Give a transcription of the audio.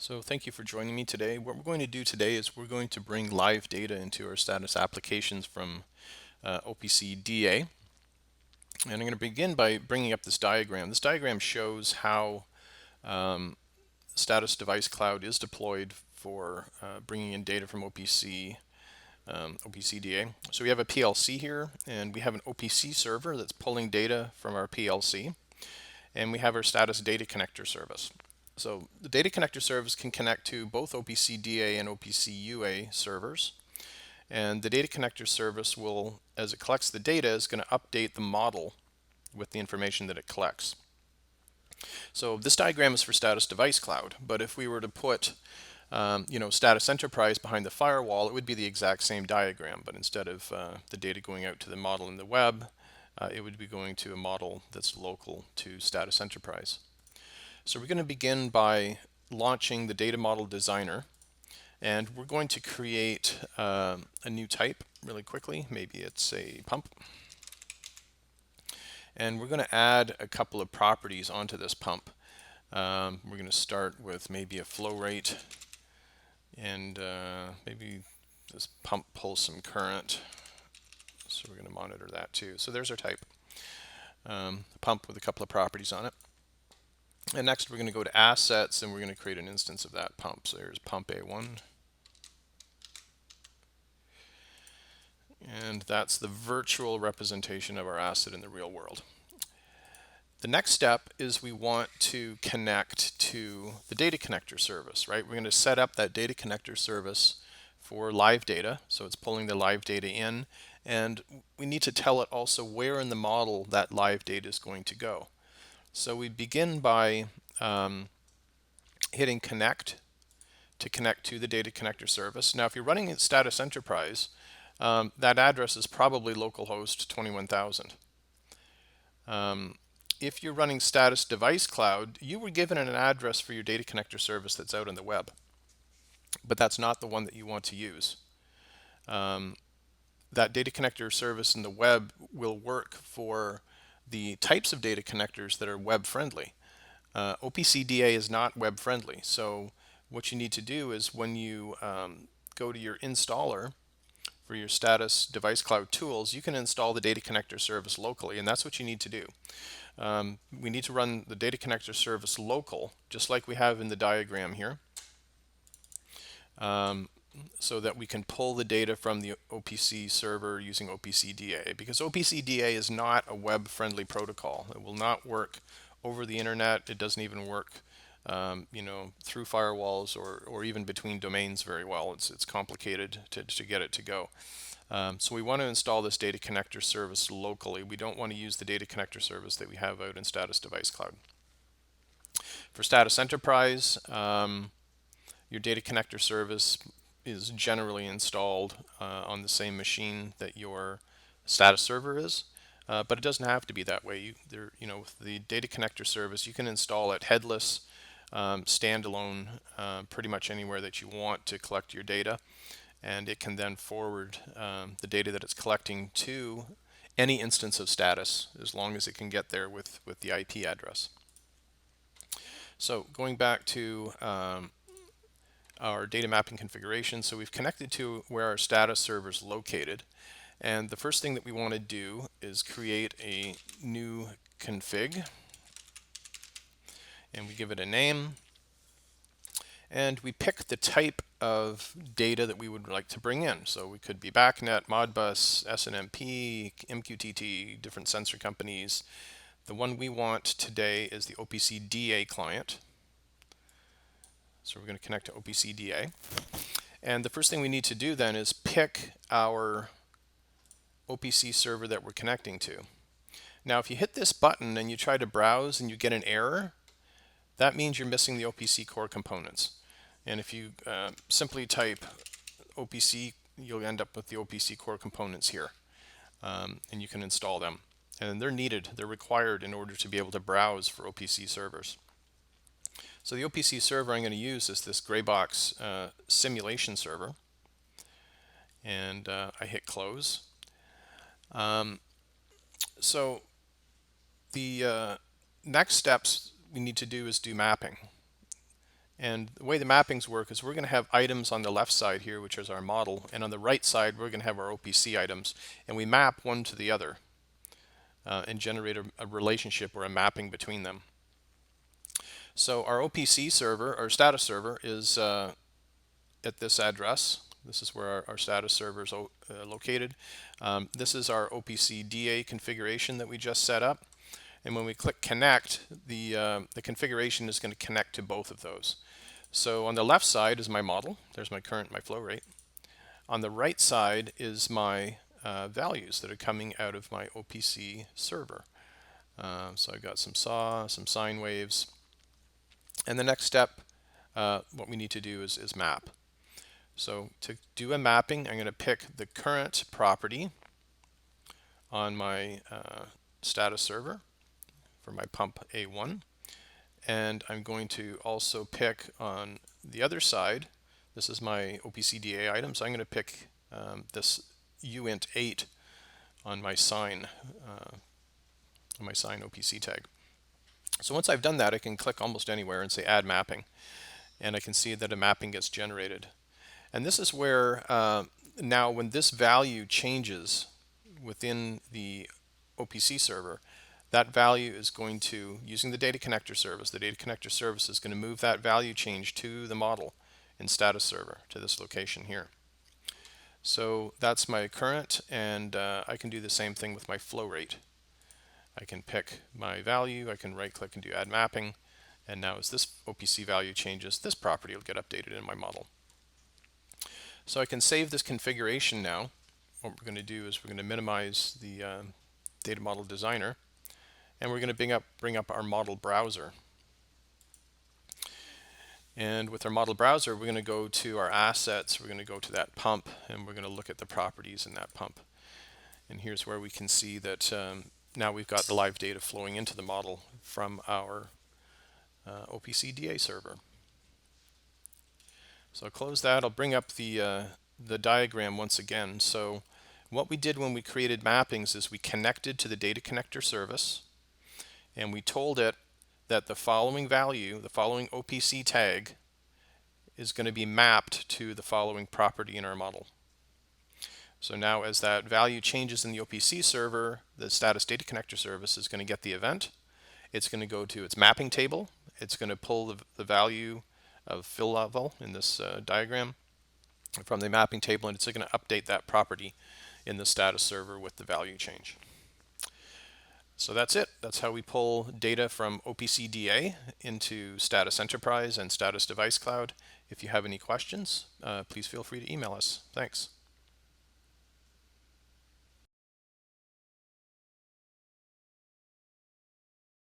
So thank you for joining me today. What we're going to do today is we're going to bring live data into our status applications from OPC DA. And I'm going to begin by bringing up this diagram. This diagram shows how Status Device Cloud is deployed for bringing in data from OPC DA. So we have a PLC here, and we have an OPC server that's pulling data from our PLC, and we have our Status Data Connector service. So the data connector service can connect to both OPC DA and OPC UA servers. And the data connector service will, as it collects the data, is going to update the model with the information that it collects. So this diagram is for Status Device Cloud, but if we were to put Status Enterprise behind the firewall, it would be the exact same diagram, but instead of the data going out to the model in the web, it would be going to a model that's local to Status Enterprise. So we're going to begin by launching the data model designer, and we're going to create a new type really quickly. Maybe it's a pump. And we're going to add a couple of properties onto this pump. We're going to start with maybe a flow rate, and maybe this pump pulls some current. So we're going to monitor that too. So there's our type, pump with a couple of properties on it. And next we're going to go to assets, and we're going to create an instance of that pump. So there's pump A1. And that's the virtual representation of our asset in the real world. The next step is we want to connect to the data connector service, right? We're going to set up that data connector service for live data. So it's pulling the live data in, and we need to tell it also where in the model that live data is going to go. So we begin by hitting connect to connect to the data connector service. Now, if you're running in Status Enterprise, that address is probably localhost 21,000. If you're running Status Device Cloud, you were given an address for your data connector service that's out on the web, but that's not the one that you want to use. That data connector service in the web will work for the types of data connectors that are web friendly. OPC DA is not web friendly, so what you need to do is when you go to your installer for your Status Device Cloud tools, you can install the data connector service locally, and that's what you need to do. We need to run the data connector service local, just like we have in the diagram here, so that we can pull the data from the OPC server using OPC DA, because OPC DA is not a web-friendly protocol. It will not work over the internet. It doesn't even work through firewalls or even between domains very well. It's complicated to get it to go. So we want to install this data connector service locally. We don't want to use the data connector service that we have out in Status Device Cloud. For Status Enterprise, your data connector service is generally installed on the same machine that your status server is. But it doesn't have to be that way. With the data connector service, you can install it headless, standalone, pretty much anywhere that you want to collect your data, and it can then forward the data that it's collecting to any instance of status, as long as it can get there with the IP address. So going back to our data mapping configuration, so we've connected to where our status server is located. And the first thing that we want to do is create a new config, and we give it a name, and we pick the type of data that we would like to bring in. So we could be BACnet, Modbus, SNMP, MQTT, different sensor companies. The one we want today is the OPC DA client. So we're going to connect to OPC DA. And the first thing we need to do then is pick our OPC server that we're connecting to. Now, if you hit this button and you try to browse and you get an error, that means you're missing the OPC Core components. And if you simply type OPC, you'll end up with the OPC Core components here, and you can install them. And they're needed, they're required in order to be able to browse for OPC servers. So the OPC server I'm going to use is this gray box simulation server, and I hit close. So the next steps we need to do is do mapping. And the way the mappings work is we're going to have items on the left side here, which is our model, and on the right side we're going to have our OPC items, and we map one to the other and generate a relationship or a mapping between them. So our OPC server, our status server, is at this address. This is where our status server is located. This is our OPC DA configuration that we just set up. And when we click connect, the configuration is going to connect to both of those. So on the left side is my model. There's my flow rate. On the right side is my values that are coming out of my OPC server. So I've got some saw, some sine waves. And the next step, what we need to do is map. So to do a mapping, I'm going to pick the current property on my status server for my pump A1. And I'm going to also pick on the other side, this is my OPCDA item, so I'm going to pick this uint8 on my sine OPC tag. So once I've done that, I can click almost anywhere and say add mapping, and I can see that a mapping gets generated. And this is where now when this value changes within the OPC server, that value is going to, using the data connector service, the data connector service is going to move that value change to the model in status server to this location here. So that's my current, and I can do the same thing with my flow rate. I can pick my value, I can right click and do add mapping, and now as this OPC value changes, this property will get updated in my model. So I can save this configuration now. What we're going to do is we're going to minimize the data model designer, and we're going to bring up our model browser. And with our model browser, we're going to go to our assets, we're going to go to that pump, and we're going to look at the properties in that pump. And here's where we can see that now we've got the live data flowing into the model from our OPC DA server. So I'll close that. I'll bring up the diagram once again. So what we did when we created mappings is we connected to the data connector service, and we told it that the following value, the following OPC tag, is going to be mapped to the following property in our model. So now as that value changes in the OPC server, the status data connector service is going to get the event. It's going to go to its mapping table. It's going to pull the value of fill level in this diagram from the mapping table, and it's going to update that property in the status server with the value change. So that's it. That's how we pull data from OPC DA into Status Enterprise and Status Device Cloud. If you have any questions, please feel free to email us. Thanks.